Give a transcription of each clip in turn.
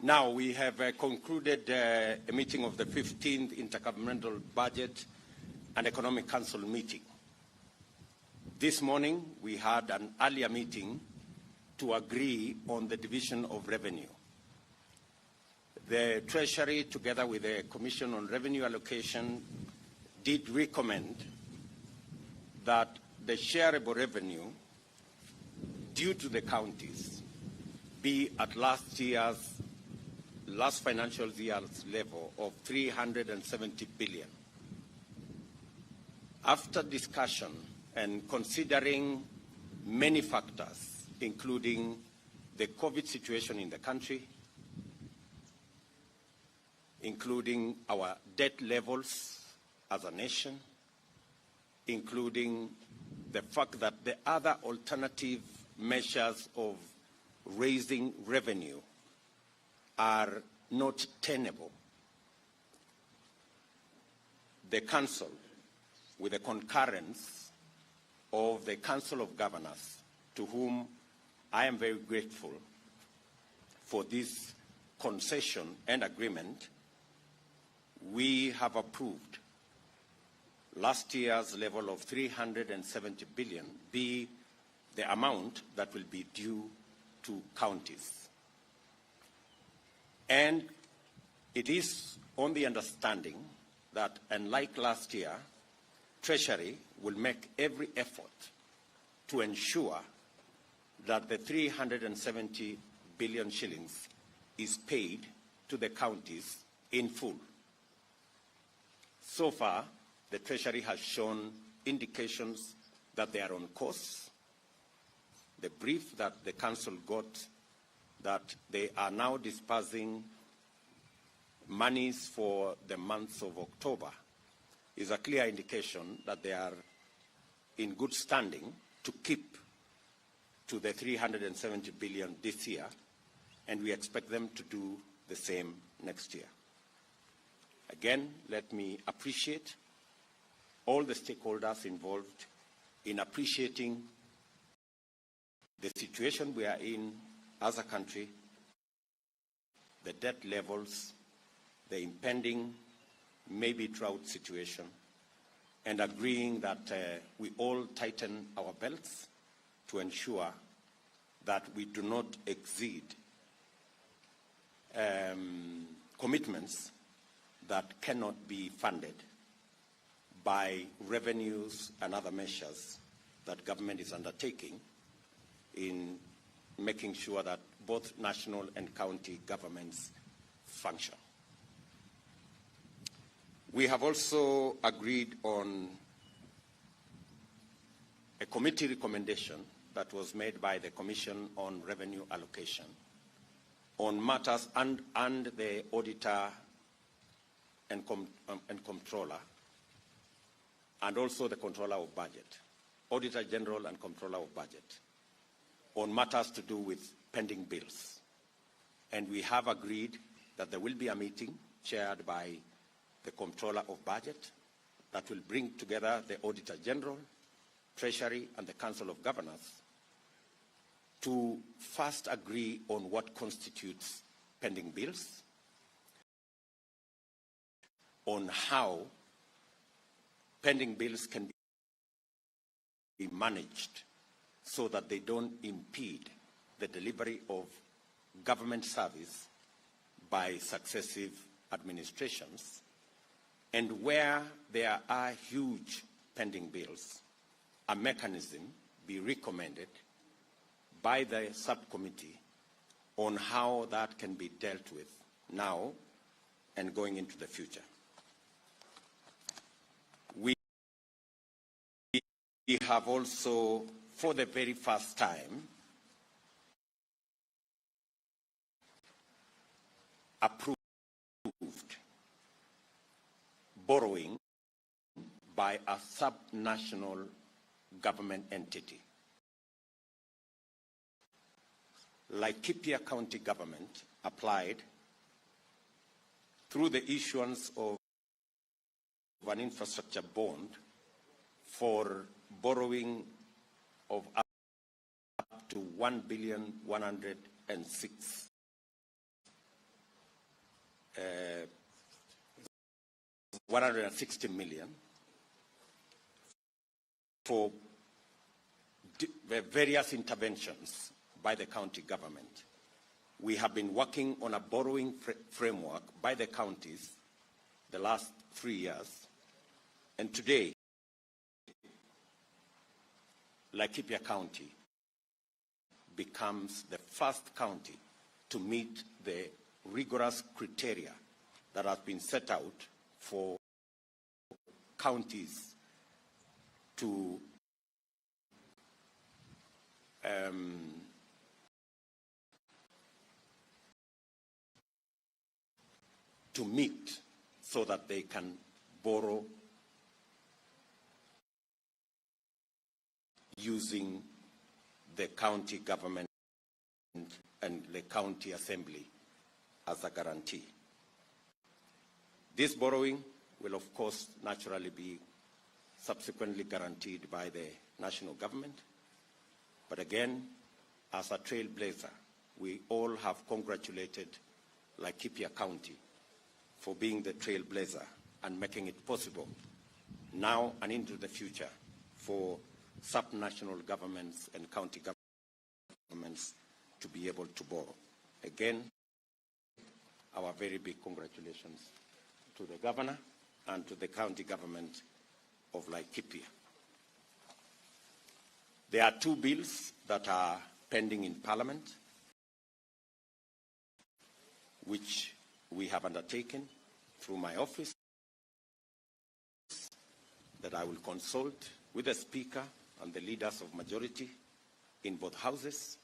Now, we have concluded a meeting of the 15th Intergovernmental Budget and Economic Council meeting. This morning, we had an earlier meeting to agree on the division of revenue. The Treasury, together with the Commission on Revenue Allocation, did recommend that the shareable revenue due to the counties be at last financial year's level of 370 billion. After discussion and considering many factors, including the COVID situation in the country, including our debt levels as a nation, including the fact that the other alternative measures of raising revenue are not tenable, the Council, with the concurrence of the Council of Governors, to whom I am very grateful for this concession and agreement, we have approved last year's level of 370 billion be the amount that will be due to counties. And it is on the understanding that, unlike last year, Treasury will make every effort to ensure that the 370 billion shillings is paid to the counties in full. So far, the Treasury has shown indications that they are on course. The brief that the Council got, that they are now dispersing monies for the month of October, is a clear indication that they are in good standing to keep to the 370 billion this year, and we expect them to do the same next year. Again, let me appreciate all the stakeholders involved in appreciating the situation we are in as a country, the debt levels, the impending maybe drought situation, and agreeing that we all tighten our belts to ensure that we do not exceed commitments that cannot be funded by revenues and other measures that government is undertaking in making sure that both national and county governments function. We have also agreed on a committee recommendation that was made by the Commission on Revenue Allocation on matters and the auditor and comptroller, and also the controller of budget, Auditor General and Controller of Budget, on matters to do with pending bills. And we have agreed that there will be a meeting chaired by the Controller of Budget that will bring together the Auditor General, Treasury, and the Council of Governors to first agree on what constitutes pending bills, on how pending bills can be managed so that they don't impede the delivery of government service by successive administrations, and where there are huge pending bills, a mechanism be recommended by the subcommittee on how that can be dealt with now and going into the future. We have also, for the very first time, approved borrowing by a subnational government entity. Laikipia County Government applied through the issuance of an infrastructure bond for borrowing of up to 1,106 160 million for various interventions by the county government. We have been working on a borrowing framework by the counties the last 3 years, and today, Laikipia County becomes the first county to meet the rigorous criteria that have been set out for counties to meet so that they can borrow using the county government and the county assembly as a guarantee. This borrowing will, of course, naturally be subsequently guaranteed by the national government. But again, as a trailblazer, we all have congratulated Laikipia County for being the trailblazer and making it possible now and into the future for subnational governments and county governments to be able to borrow. Again, our very big congratulations to the governor and to the county government of Laikipia. There are 2 bills that are pending in Parliament, which we have undertaken through my office, that I will consult with the Speaker and the leaders of majority in both houses,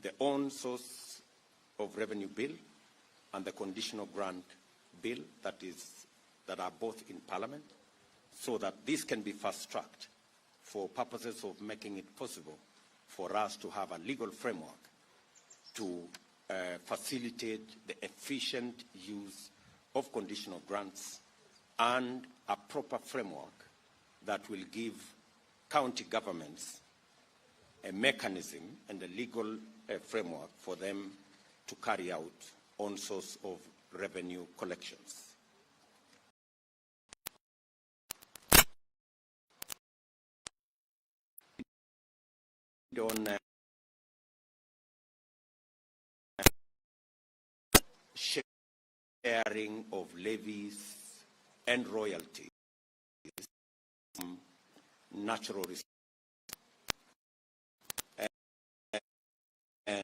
the own source of revenue bill and the conditional grant bill that are both in Parliament, so that this can be fast-tracked for purposes of making it possible for us to have a legal framework to facilitate the efficient use of conditional grants and a proper framework that will give county governments a mechanism and a legal framework for them to carry out on source of revenue collections. On sharing of levies and royalties from natural resources and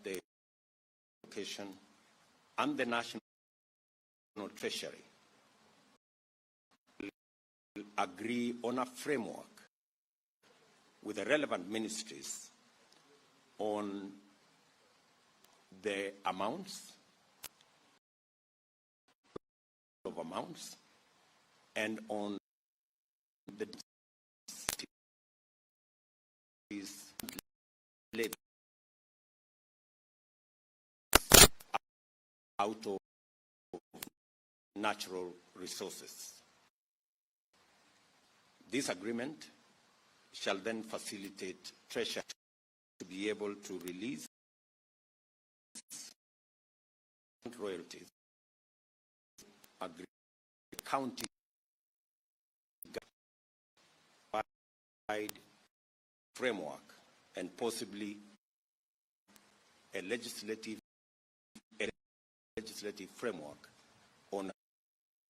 the education and the national treasury will agree on a framework with the relevant ministries on the amounts and on the levies out of natural resources. This agreement shall then facilitate Treasury to be able to release royalties, agree county guide framework, and possibly a legislative framework on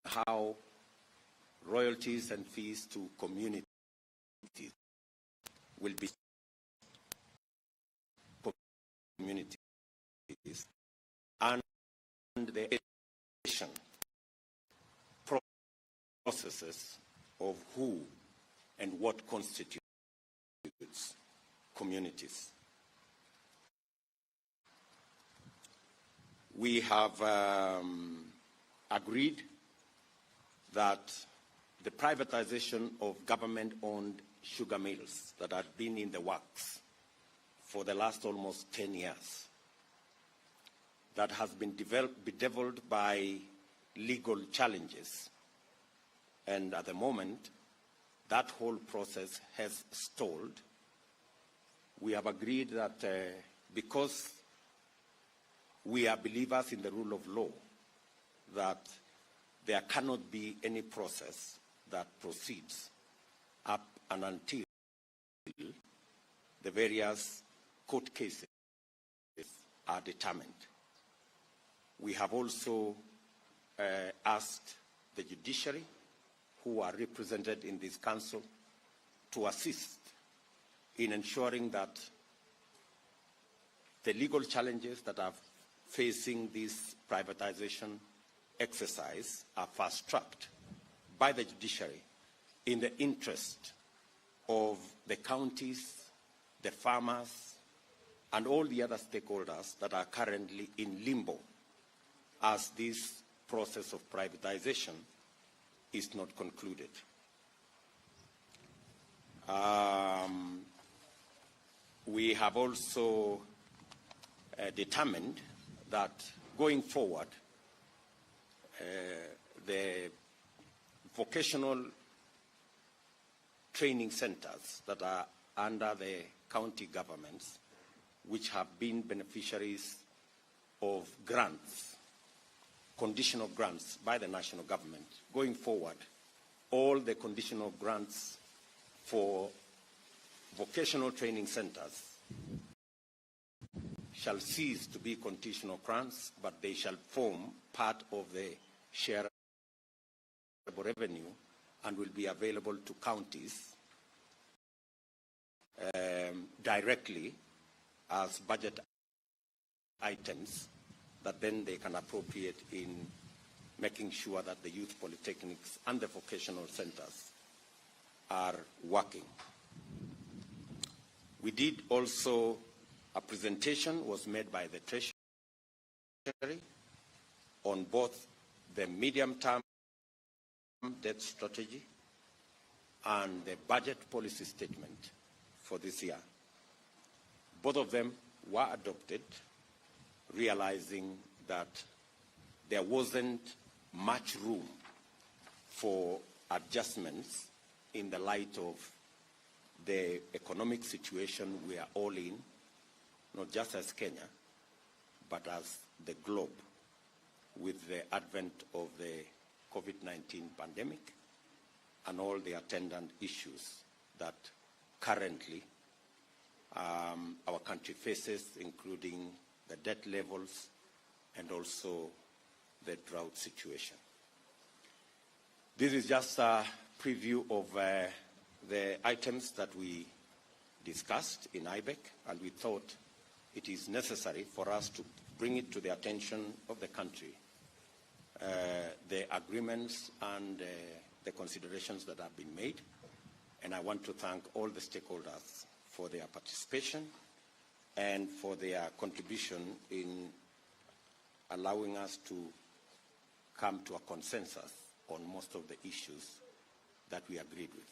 how royalties and fees to communities will be communities and the education processes of who and what constitutes communities. We have agreed that the privatization of government-owned sugar mills that had been in the works for the last almost 10 years, that has been bedeviled by legal challenges. And at the moment, that whole process has stalled. We have agreed that because we are believers in the rule of law, that there cannot be any process that proceeds up and until the various court cases are determined. We have also asked the judiciary, who are represented in this council, to assist in ensuring that the legal challenges that are facing this privatization exercise are fast-tracked by the judiciary in the interest of the counties, the farmers, and all the other stakeholders that are currently in limbo as this process of privatization is not concluded. We have also determined that going forward, the vocational training centers that are under the county governments, which have been beneficiaries of grants, conditional grants by the national government, going forward, all the conditional grants for vocational training centers shall cease to be conditional grants, but they shall form part of the shareable revenue and will be available to counties directly as budget items that then they can appropriate in making sure that the youth polytechnics and the vocational centers are working. We did also, a presentation was made by the Treasury on both the medium-term debt strategy and the budget policy statement for this year. Both of them were adopted, realizing that there wasn't much room for adjustments in the light of the economic situation we are all in, not just as Kenya, but as the globe, with the advent of the COVID-19 pandemic and all the attendant issues that currently our country faces, including the debt levels and also the drought situation. This is just a preview of the items that we discussed in IBEC, and we thought it is necessary for us to bring it to the attention of the country, the agreements and the considerations that have been made. And I want to thank all the stakeholders for their participation and for their contribution in allowing us to come to a consensus on most of the issues that we agreed with.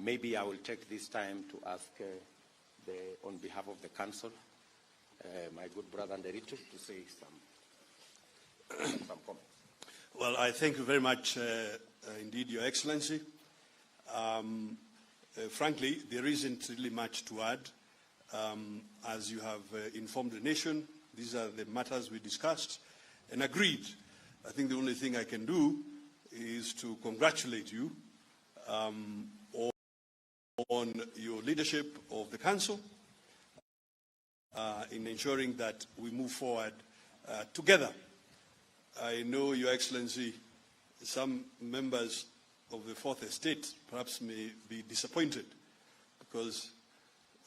Maybe I will take this time to ask on behalf of the Council, my good brother Nderitu, to say some comments. Well, I thank you very much indeed, Your Excellency. Frankly, there isn't really much to add. As you have informed the nation, these are the matters we discussed and agreed. I think the only thing I can do is to congratulate you on your leadership of the Council in ensuring that we move forward together. I know, Your Excellency, some members of the Fourth Estate perhaps may be disappointed because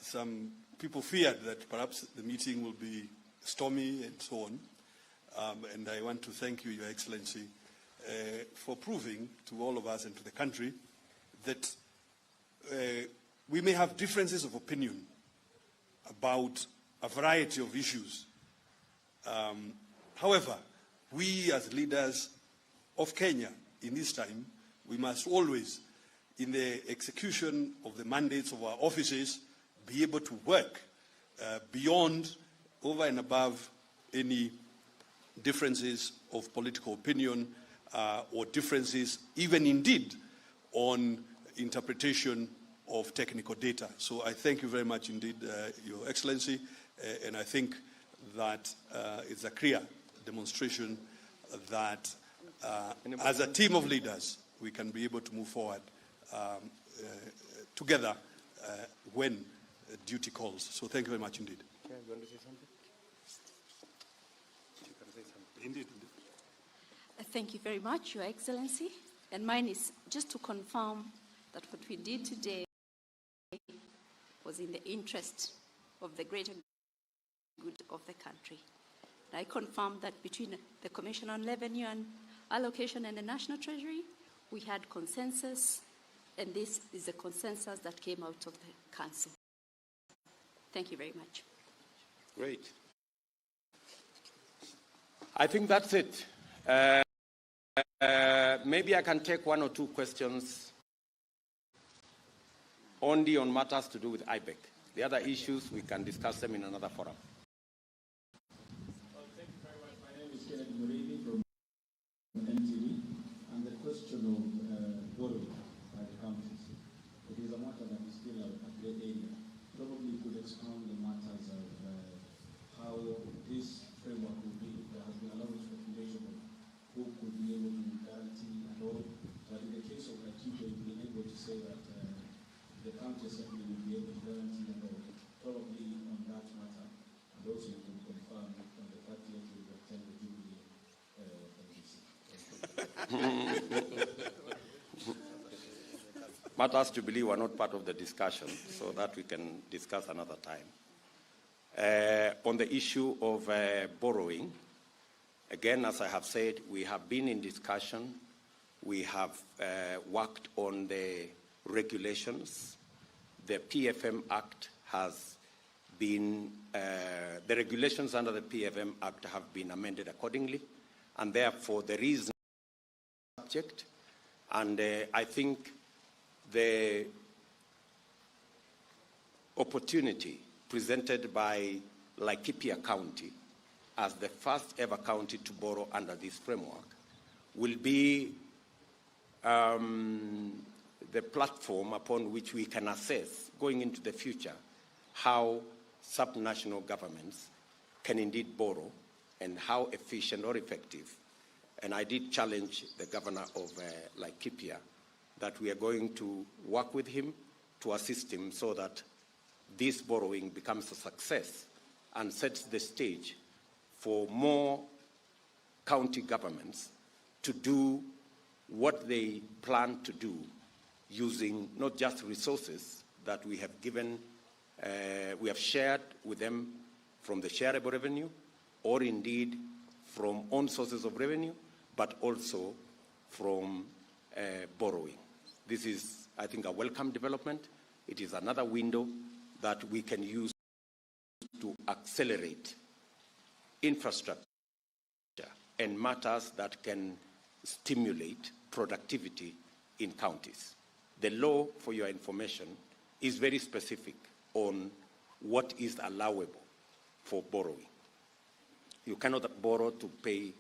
some people feared that perhaps the meeting will be stormy and so on. And I want to thank you, Your Excellency, for proving to all of us and to the country that we may have differences of opinion about a variety of issues. However, we as leaders of Kenya in this time, we must always, in the execution of the mandates of our offices, be able to work beyond, over and above any differences of political opinion or differences, even indeed, on interpretation of technical data. So I thank you very much indeed, Your Excellency, and I think that it's a clear demonstration that as a team of leaders, we can be able to move forward together when duty calls. So thank you very much indeed. Yeah, you want to say something? You can say something. Indeed. Thank you very much, Your Excellency. And mine is just to confirm that what we did today was in the interest of the greater good of the country. And I confirm that between the Commission on Revenue and Allocation and the National Treasury, we had consensus, and this is the consensus that came out of the Council. Thank you very much. Great. I think that's it. Maybe I can take one or two questions only on matters to do with IBEC. The other issues, we can discuss them in another forum. Thank you very much. My name is Kenneth Murithi from NTV, and the question of borrowing by the counties. It is a matter that is still a great area. Probably you could expound the matters of how this framework will be. There has been a lot of speculation of who could be able to guarantee and all, but in the case of Nigeria, you've been able to say that the county assembly will be able to guarantee and all, probably on that matter, and also you can confirm on the 30th you will attend the Jubilee Matters Jubilee were not part of the discussion, so that we can discuss another time. On the issue of borrowing, again, as I have said, we have been in discussion. We have worked on the regulations. The PFM Act has been, the regulations under the PFM Act have been amended accordingly, and therefore there is no subject. And I think the opportunity presented by Laikipia County as the first ever county to borrow under this framework will be the platform upon which we can assess going into the future how subnational governments can indeed borrow and how efficient or effective. And I did challenge the governor of Laikipia that we are going to work with him to assist him so that this borrowing becomes a success and sets the stage for more county governments to do what they plan to do using not just resources that we have given, we have shared with them from the shareable revenue or indeed from own sources of revenue, but also from borrowing. This is, I think, a welcome development. It is another window that we can use to accelerate infrastructure and matters that can stimulate productivity in counties. The law, for your information, is very specific on what is allowable for borrowing. You cannot borrow to pay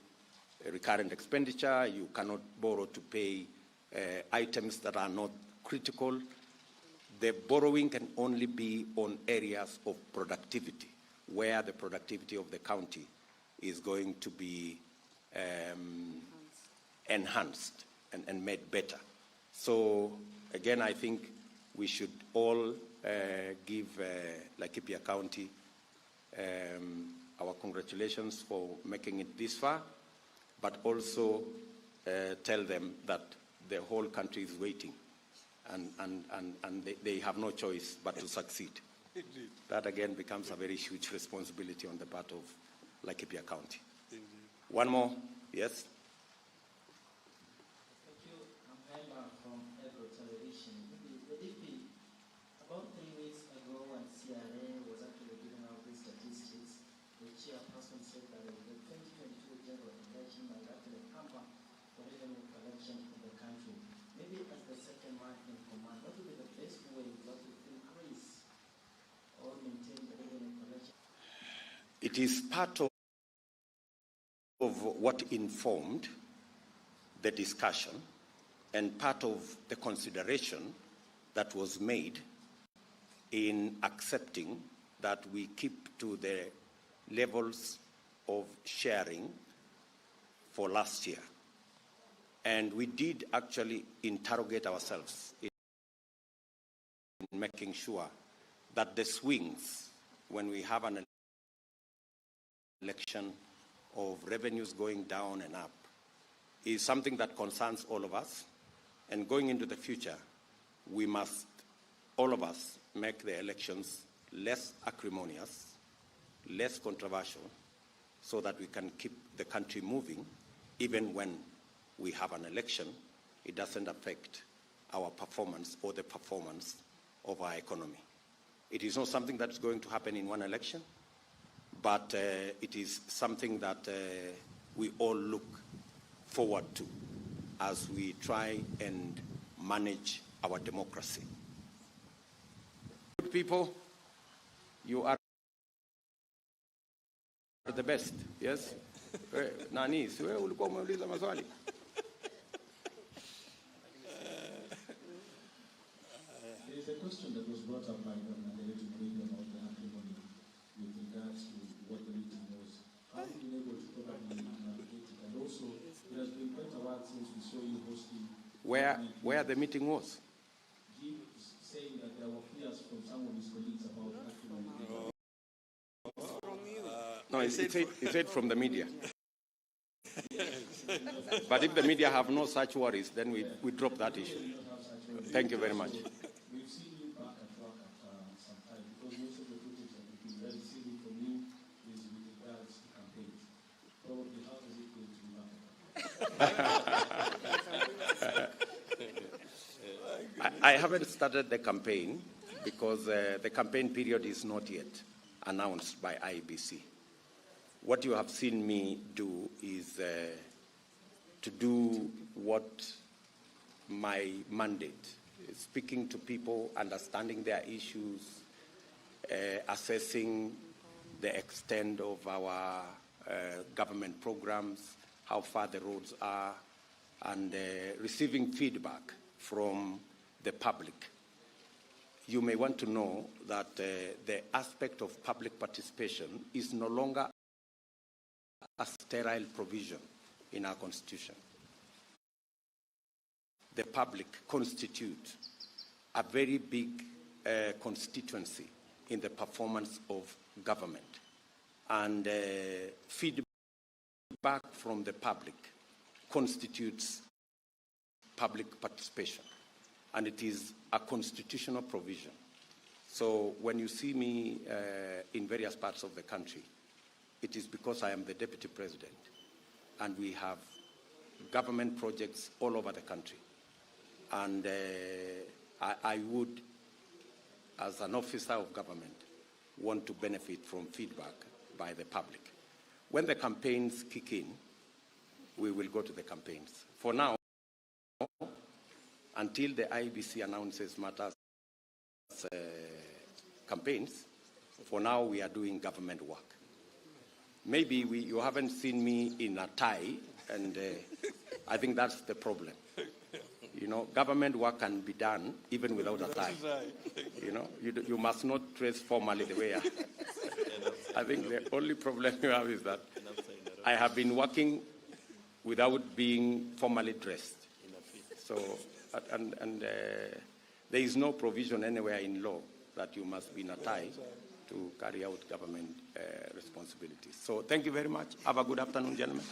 recurrent expenditure. You cannot borrow to pay items that are not critical. The borrowing can only be on areas of productivity, where the productivity of the county is going to be enhanced and made better. So, again, I think we should all give Laikipia County our congratulations for making it this far, but also tell them that the whole country is waiting and they have no choice but to succeed. Indeed. That again becomes a very huge responsibility on the part of Laikipia County. Indeed. One more, yes? Thank you. I'm Emma from Ebro Television. About 3 weeks ago when CRA was actually giving out these statistics, the chairperson said that the 2022 general election might actually hamper the revenue collection in the country. Maybe as the second man in command, what would be the best way to increase or maintain the revenue collection? It is part of what informed the discussion and part of the consideration that was made in accepting that we keep to the levels of sharing for last year. And we did actually interrogate ourselves in making sure that the swings, when we have an election of revenues going down and up, is something that concerns all of us. And going into the future, we must, all of us, make the elections less acrimonious, less controversial, so that we can keep the country moving. Even when we have an election, it doesn't affect our performance or the performance of our economy. It is not something that's going to happen in one election, but it is something that we all look forward to as we try and manage our democracy. Good people, you are the best, yes? Nani, si wewe ulikuwa umeuliza maswali? There is a question that was brought up by Governor about the acrimony with regards to what the meeting was. How have you been able to probably navigate it? And also, it has been quite a while since we saw you hosting. Where the meeting was? He saying that there were fears from some of his colleagues about acrimony. No, he said from the media. But if the media have no such worries, then we drop that issue. Thank you very much. We've seen you back at work at some time, because most of the footage that we've been very seeing from you is with regards to campaigns. Probably, how does it feel to be back? I haven't started the campaign because the campaign period is not yet announced by IEBC. What you have seen me do is to do what my mandate is: speaking to people, understanding their issues, assessing the extent of our government programs, how far the roads are, and receiving feedback from the public. You may want to know that the aspect of public participation is no longer a sterile provision in our Constitution. The public constitute a very big constituency in the performance of government. And feedback from the public constitutes public participation. And it is a constitutional provision. So when you see me in various parts of the country, it is because I am the deputy president, and we have government projects all over the country. And I would, as an officer of government, want to benefit from feedback by the public. When the campaigns kick in, we will go to the campaigns. For now, until the IEBC announces matters campaigns, for now we are doing government work. Maybe you haven't seen me in a tie, and I think that's the problem. You know, government work can be done even without a tie. You know, you must not dress formally the way I think the only problem you have is that I have been working without being formally dressed. So, and there is no provision anywhere in law that you must be in a tie to carry out government responsibilities. So thank you very much. Have a good afternoon, gentlemen.